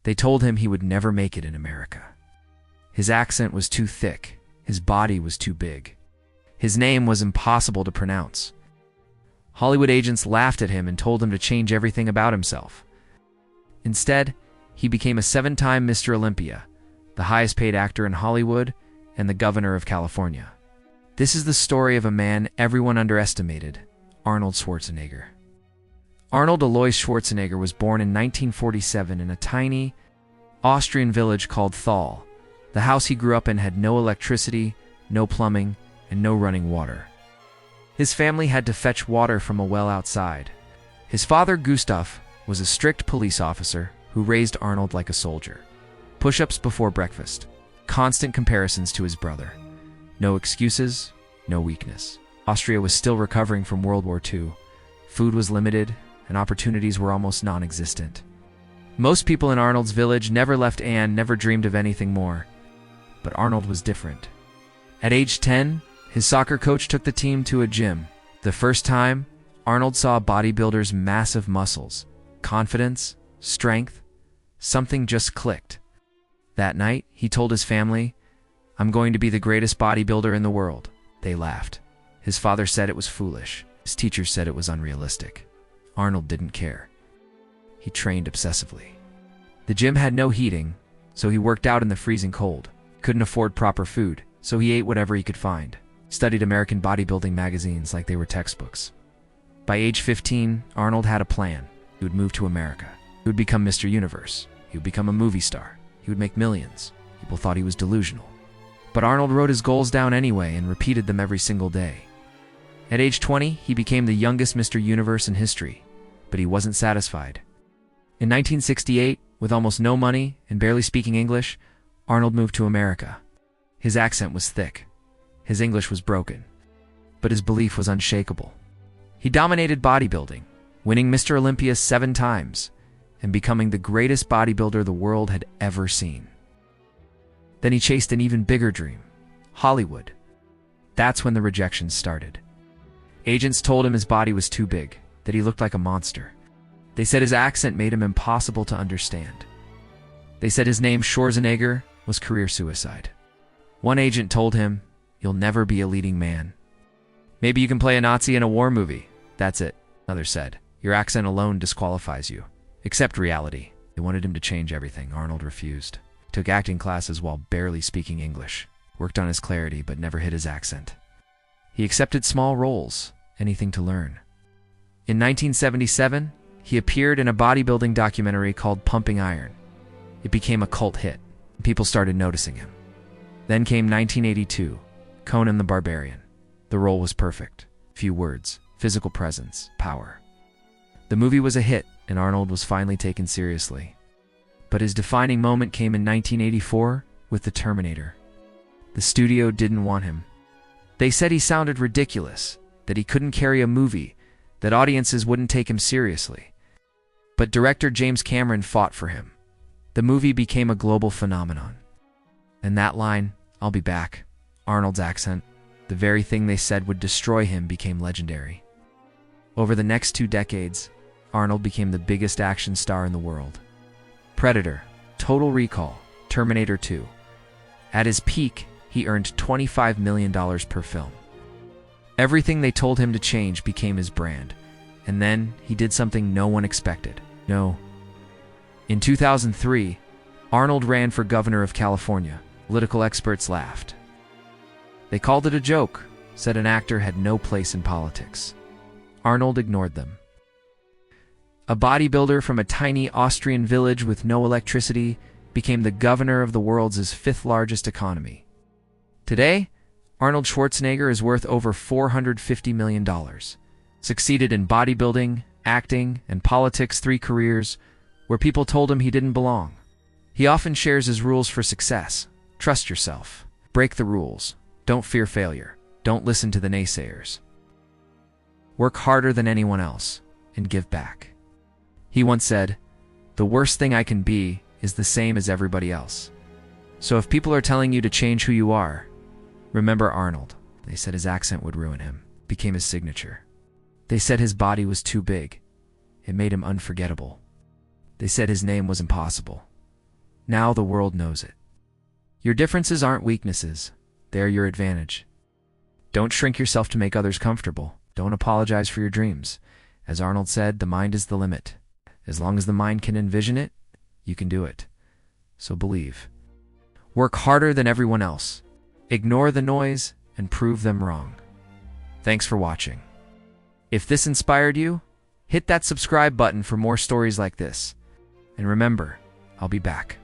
They told him he would never make it in America. His accent was too thick. His body was too big. His name was impossible to pronounce. Hollywood agents laughed at him and told him to change everything about himself. Instead, he became a 7-time Mr. Olympia, the highest paid actor in Hollywood, and the governor of California. This is the story of a man everyone underestimated, Arnold Schwarzenegger. Arnold Alois Schwarzenegger was born in 1947 in a tiny Austrian village called Thal. The house he grew up in had no electricity, no plumbing, and no running water. His family had to fetch water from a well outside. His father, Gustav, was a strict police officer who raised Arnold like a soldier. Push-ups before breakfast, constant comparisons to his brother. No excuses, no weakness. Austria was still recovering from World War II. Food was limited, and opportunities were almost non-existent. Most people in Arnold's village never left and never dreamed of anything more. But Arnold was different. At age 10, his soccer coach took the team to a gym. The first time, Arnold saw a bodybuilder's massive muscles, confidence, strength. Something just clicked. That night, he told his family, "I'm going to be the greatest bodybuilder in the world." They laughed. His father said it was foolish. His teacher said it was unrealistic. Arnold didn't care. He trained obsessively. The gym had no heating, so he worked out in the freezing cold. Couldn't afford proper food, so he ate whatever he could find. Studied American bodybuilding magazines like they were textbooks. By age 15, Arnold had a plan. He would move to America. He would become Mr. Universe. He would become a movie star. He would make millions. People thought he was delusional. But Arnold wrote his goals down anyway and repeated them every single day. At age 20, he became the youngest Mr. Universe in history, but he wasn't satisfied. In 1968, with almost no money and barely speaking English, Arnold moved to America. His accent was thick. His English was broken. But his belief was unshakable. He dominated bodybuilding, winning Mr. Olympia 7 times and becoming the greatest bodybuilder the world had ever seen. Then he chased an even bigger dream, Hollywood. That's when the rejections started. Agents told him his body was too big, that he looked like a monster. They said his accent made him impossible to understand. They said his name, Schwarzenegger, was career suicide. One agent told him, "You'll never be a leading man. Maybe you can play a Nazi in a war movie. That's it." Another said, "Your accent alone disqualifies you. Accept reality." They wanted him to change everything. Arnold refused. Took acting classes while barely speaking English. Worked on his clarity but never hit his accent. He accepted small roles, anything to learn. In 1977, he appeared in a bodybuilding documentary called Pumping Iron. It became a cult hit. People started noticing him. Then came 1982, Conan the Barbarian. The role was perfect. Few words, physical presence, power. The movie was a hit, and Arnold was finally taken seriously. But his defining moment came in 1984 with The Terminator. The studio didn't want him. They said he sounded ridiculous, that he couldn't carry a movie, that audiences wouldn't take him seriously. But director James Cameron fought for him. The movie became a global phenomenon. And that line, "I'll be back," Arnold's accent, the very thing they said would destroy him, became legendary. Over the next 2 decades, Arnold became the biggest action star in the world. Predator, Total Recall, Terminator 2. At his peak, he earned $25 million per film. Everything they told him to change became his brand. And then he did something no one expected. No. In 2003, Arnold ran for governor of California. Political experts laughed. They called it a joke, said an actor had no place in politics. Arnold ignored them. A bodybuilder from a tiny Austrian village with no electricity became the governor of the world's 5th largest economy. Today, Arnold Schwarzenegger is worth over $450 million. Succeeded in bodybuilding, acting, and politics, 3 careers where people told him he didn't belong. He often shares his rules for success. Trust yourself. Break the rules. Don't fear failure. Don't listen to the naysayers. Work harder than anyone else and give back. He once said, "The worst thing I can be is the same as everybody else." So if people are telling you to change who you are, remember Arnold. They said his accent would ruin him. Became his signature. They said his body was too big. It made him unforgettable. They said his name was impossible. Now the world knows it. Your differences aren't weaknesses. They are your advantage. Don't shrink yourself to make others comfortable. Don't apologize for your dreams. As Arnold said, the mind is the limit. As long as the mind can envision it, you can do it. So believe. Work harder than everyone else. Ignore the noise and prove them wrong. Thanks for watching. If this inspired you, hit that subscribe button for more stories like this. And remember, I'll be back.